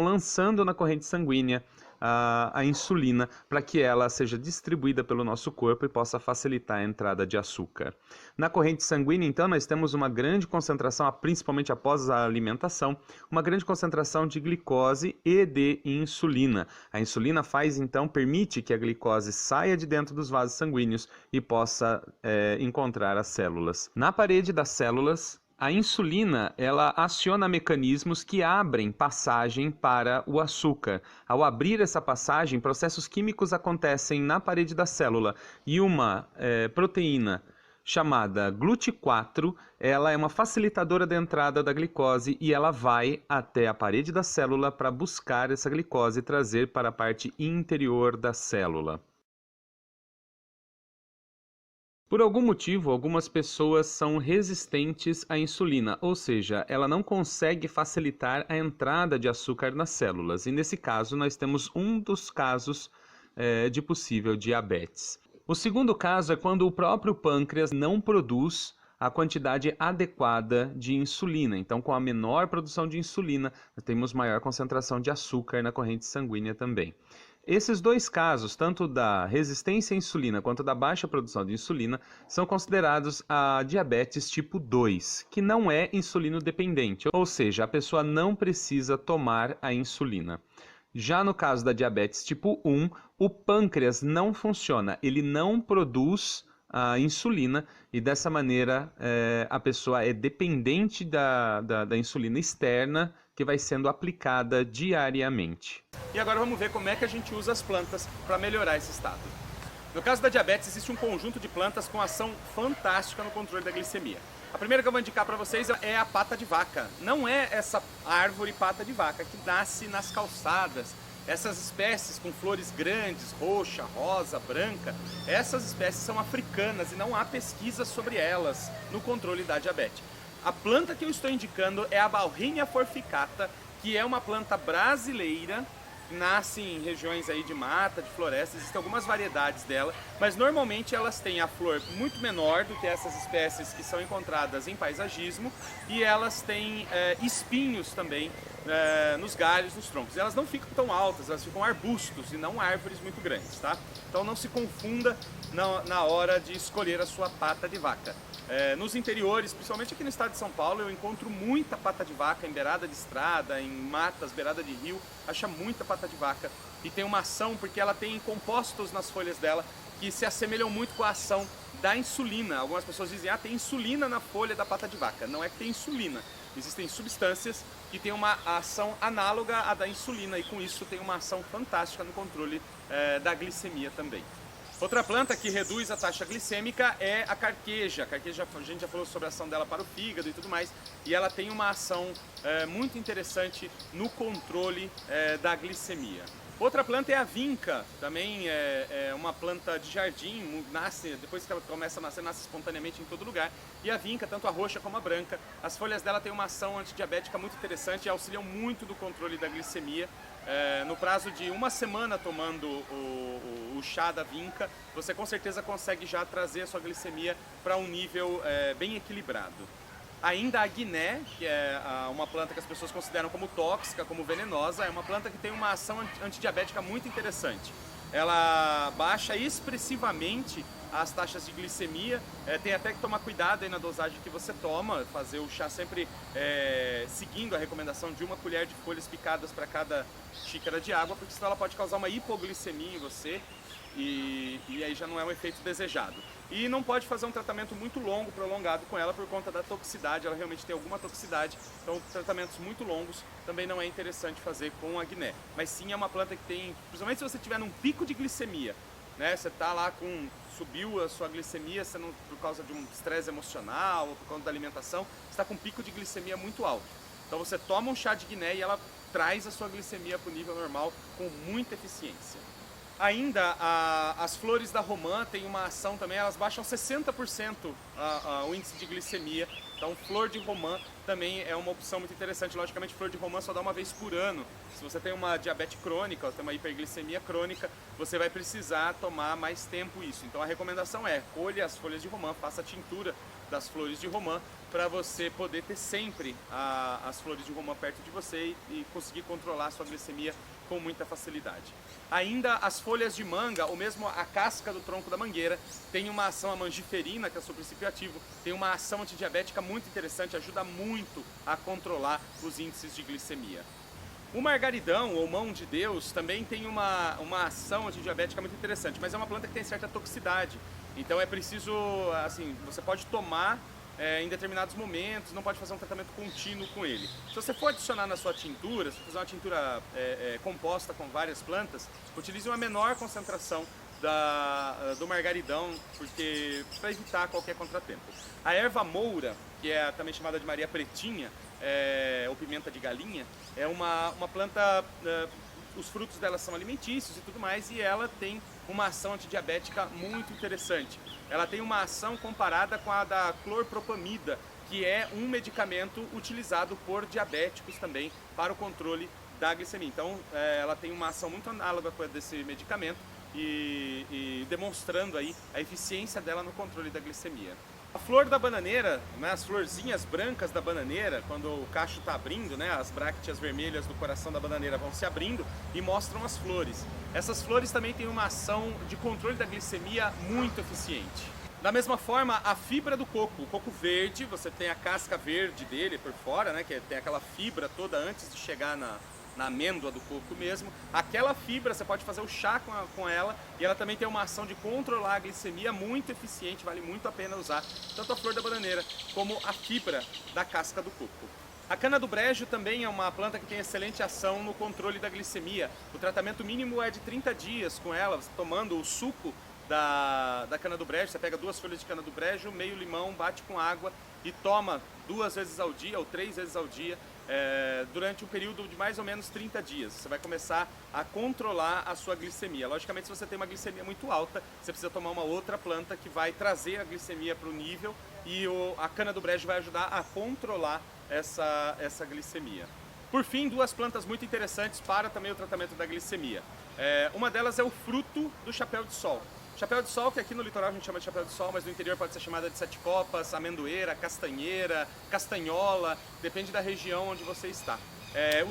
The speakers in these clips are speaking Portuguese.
lançando na corrente sanguínea a insulina para que ela seja distribuída pelo nosso corpo e possa facilitar a entrada de açúcar. Na corrente sanguínea, então, nós temos uma grande concentração, principalmente após a alimentação, uma grande concentração de glicose e de insulina. A insulina permite que a glicose saia de dentro dos vasos sanguíneos e possa encontrar as células. Na parede das células, a insulina, ela aciona mecanismos que abrem passagem para o açúcar. Ao abrir essa passagem, processos químicos acontecem na parede da célula e uma proteína chamada GLUT4, ela é uma facilitadora da entrada da glicose e ela vai até a parede da célula para buscar essa glicose e trazer para a parte interior da célula. Por algum motivo, algumas pessoas são resistentes à insulina, ou seja, ela não consegue facilitar a entrada de açúcar nas células. E nesse caso, nós temos um dos casos de possível diabetes. O segundo caso é quando o próprio pâncreas não produz a quantidade adequada de insulina. Então, com a menor produção de insulina, nós temos maior concentração de açúcar na corrente sanguínea também. Esses dois casos, tanto da resistência à insulina quanto da baixa produção de insulina, são considerados a diabetes tipo 2, que não é insulino dependente, ou seja, a pessoa não precisa tomar a insulina. Já no caso da diabetes tipo 1, o pâncreas não funciona, ele não produz a insulina e dessa maneira a pessoa é dependente da insulina externa que vai sendo aplicada diariamente. E agora vamos ver como é que a gente usa as plantas para melhorar esse estado. No caso da diabetes, existe um conjunto de plantas com ação fantástica no controle da glicemia. A primeira que eu vou indicar para vocês é a pata de vaca. Não é essa árvore pata de vaca que nasce nas calçadas. Essas espécies com flores grandes, roxa, rosa, branca, essas espécies são africanas e não há pesquisa sobre elas no controle da diabetes. A planta que eu estou indicando é a Bauhinia forficata, que é uma planta brasileira, nasce em regiões aí de mata, de floresta, existem algumas variedades dela, mas normalmente elas têm a flor muito menor do que essas espécies que são encontradas em paisagismo e elas têm espinhos também nos galhos, nos troncos. Elas não ficam tão altas, elas ficam arbustos e não árvores muito grandes, tá? Então não se confunda na hora de escolher a sua pata de vaca. Nos interiores, principalmente aqui no estado de São Paulo, eu encontro muita pata de vaca em beirada de estrada, em matas, beirada de rio, acha muita pata de vaca e tem uma ação porque ela tem compostos nas folhas dela que se assemelham muito com a ação da insulina. Algumas pessoas dizem, tem insulina na folha da pata de vaca. Não é que tem insulina, existem substâncias que têm uma ação análoga à da insulina e com isso tem uma ação fantástica no controle da glicemia também. Outra planta que reduz a taxa glicêmica é a carqueja. A carqueja, a gente já falou sobre a ação dela para o fígado e tudo mais, e ela tem uma ação muito interessante no controle da glicemia. Outra planta é a vinca, também é uma planta de jardim, nasce, depois que ela começa a nascer, nasce espontaneamente em todo lugar. E a vinca, tanto a roxa como a branca, as folhas dela têm uma ação antidiabética muito interessante e auxiliam muito no controle da glicemia. No prazo de uma semana tomando o chá da vinca, você com certeza consegue já trazer a sua glicemia para um nível bem equilibrado. Ainda a guiné, que é uma planta que as pessoas consideram como tóxica, como venenosa, é uma planta que tem uma ação antidiabética muito interessante. Ela baixa expressivamente as taxas de glicemia, tem até que tomar cuidado aí na dosagem que você toma, fazer o chá sempre seguindo a recomendação de 1 colher de folhas picadas para cada xícara de água, porque senão ela pode causar uma hipoglicemia em você e aí já não é um efeito desejado. E não pode fazer um tratamento muito longo, prolongado com ela por conta da toxicidade, ela realmente tem alguma toxicidade, então tratamentos muito longos também não é interessante fazer com a guiné. Mas sim é uma planta que tem, principalmente se você estiver num pico de glicemia, né? Você tá lá subiu a sua glicemia por causa de um estresse emocional ou por conta da alimentação, você está com um pico de glicemia muito alto. Então você toma um chá de guiné e ela traz a sua glicemia para o nível normal com muita eficiência. Ainda as flores da romã têm uma ação também, elas baixam 60% o índice de glicemia. Então flor de romã também é uma opção muito interessante. Logicamente flor de romã só dá uma vez por ano. Se você tem uma diabetes crônica, ou tem uma hiperglicemia crônica, você vai precisar tomar mais tempo isso. Então a recomendação é, colhe as folhas de romã, faça a tintura das flores de romã, para você poder ter sempre as flores de romã perto de você e conseguir controlar a sua glicemia com muita facilidade. Ainda as folhas de manga, ou mesmo a casca do tronco da mangueira, tem uma ação, a mangiferina, que é o seu princípio ativo, tem uma ação antidiabética muito interessante, ajuda muito a controlar os índices de glicemia. O margaridão, ou mão de Deus, também tem uma ação antidiabética muito interessante, mas é uma planta que tem certa toxicidade. Então é preciso, assim, você pode tomar em determinados momentos, não pode fazer um tratamento contínuo com ele. Se você for adicionar na sua tintura, se fizer uma tintura composta com várias plantas, utilize uma menor concentração do margaridão, para evitar qualquer contratempo. A erva moura, que é também chamada de Maria Pretinha, ou pimenta de galinha, é uma planta, os frutos dela são alimentícios e tudo mais, e ela tem uma ação antidiabética muito interessante. Ela tem uma ação comparada com a da clorpropamida, que é um medicamento utilizado por diabéticos também para o controle da glicemia. Então, ela tem uma ação muito análoga com a desse medicamento e demonstrando aí a eficiência dela no controle da glicemia. A flor da bananeira, né, as florzinhas brancas da bananeira, quando o cacho está abrindo, né, as brácteas vermelhas do coração da bananeira vão se abrindo e mostram as flores. Essas flores também têm uma ação de controle da glicemia muito eficiente. Da mesma forma, a fibra do coco, o coco verde, você tem a casca verde dele por fora, né, que tem aquela fibra toda antes de chegar na amêndoa do coco mesmo. Aquela fibra você pode fazer o chá com ela, e ela também tem uma ação de controlar a glicemia muito eficiente, vale muito a pena usar tanto a flor da bananeira como a fibra da casca do coco. A cana do brejo também é uma planta que tem excelente ação no controle da glicemia. O tratamento mínimo é de 30 dias com ela, tomando o suco da cana do brejo. Você pega 2 folhas de cana do brejo, meio limão, bate com água e toma 2 vezes ao dia ou 3 vezes ao dia, durante um período de mais ou menos 30 dias. Você vai começar a controlar a sua glicemia. Logicamente, se você tem uma glicemia muito alta, você precisa tomar uma outra planta que vai trazer a glicemia para o nível, e a cana do brejo vai ajudar a controlar essa glicemia. Por fim, 2 plantas muito interessantes para também o tratamento da glicemia. Uma delas é o fruto do chapéu de sol. Chapéu de sol, que aqui no litoral a gente chama de chapéu de sol, mas no interior pode ser chamada de 7 copas, amendoeira, castanheira, castanhola, depende da região onde você está.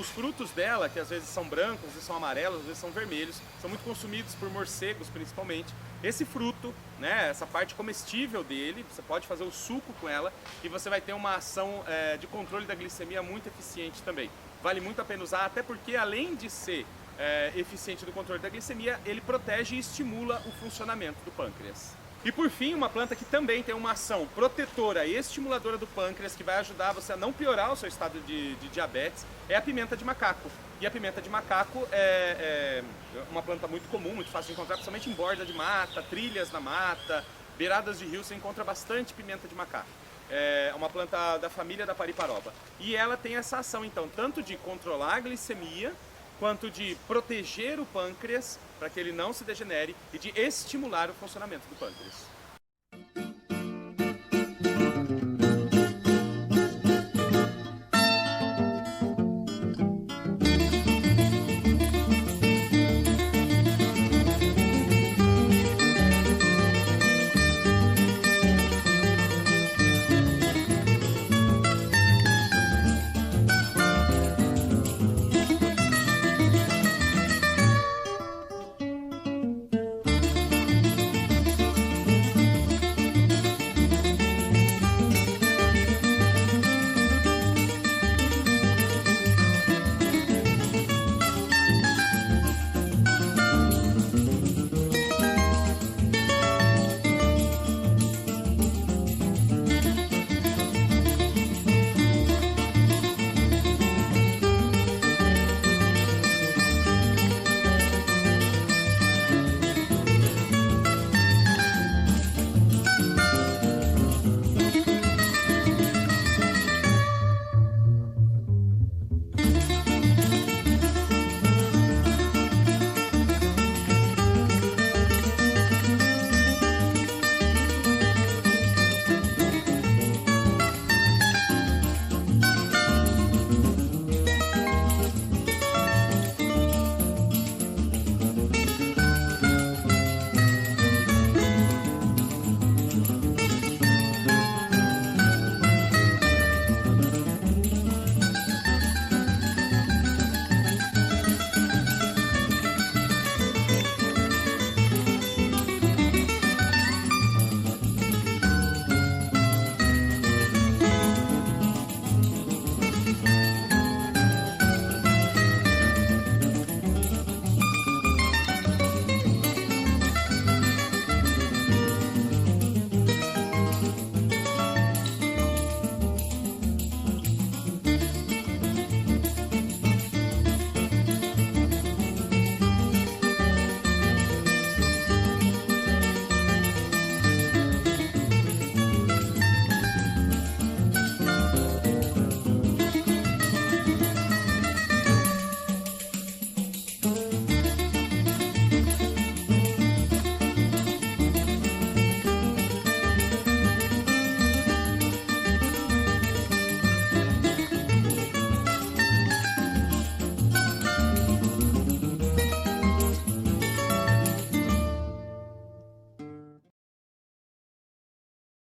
Os frutos dela, que às vezes são brancos, às vezes são amarelos, às vezes são vermelhos, são muito consumidos por morcegos principalmente. Esse fruto, né, essa parte comestível dele, você pode fazer o suco com ela e você vai ter uma ação de controle da glicemia muito eficiente também. Vale muito a pena usar, até porque além de ser eficiente no controle da glicemia, ele protege e estimula o funcionamento do pâncreas. E por fim, uma planta que também tem uma ação protetora e estimuladora do pâncreas, que vai ajudar você a não piorar o seu estado de diabetes, é a pimenta de macaco. E a pimenta de macaco é uma planta muito comum, muito fácil de encontrar, principalmente em borda de mata, trilhas na mata, beiradas de rio, você encontra bastante pimenta de macaco. É uma planta da família da pariparoba. E ela tem essa ação, então, tanto de controlar a glicemia, quanto de proteger o pâncreas para que ele não se degenere e de estimular o funcionamento do pâncreas.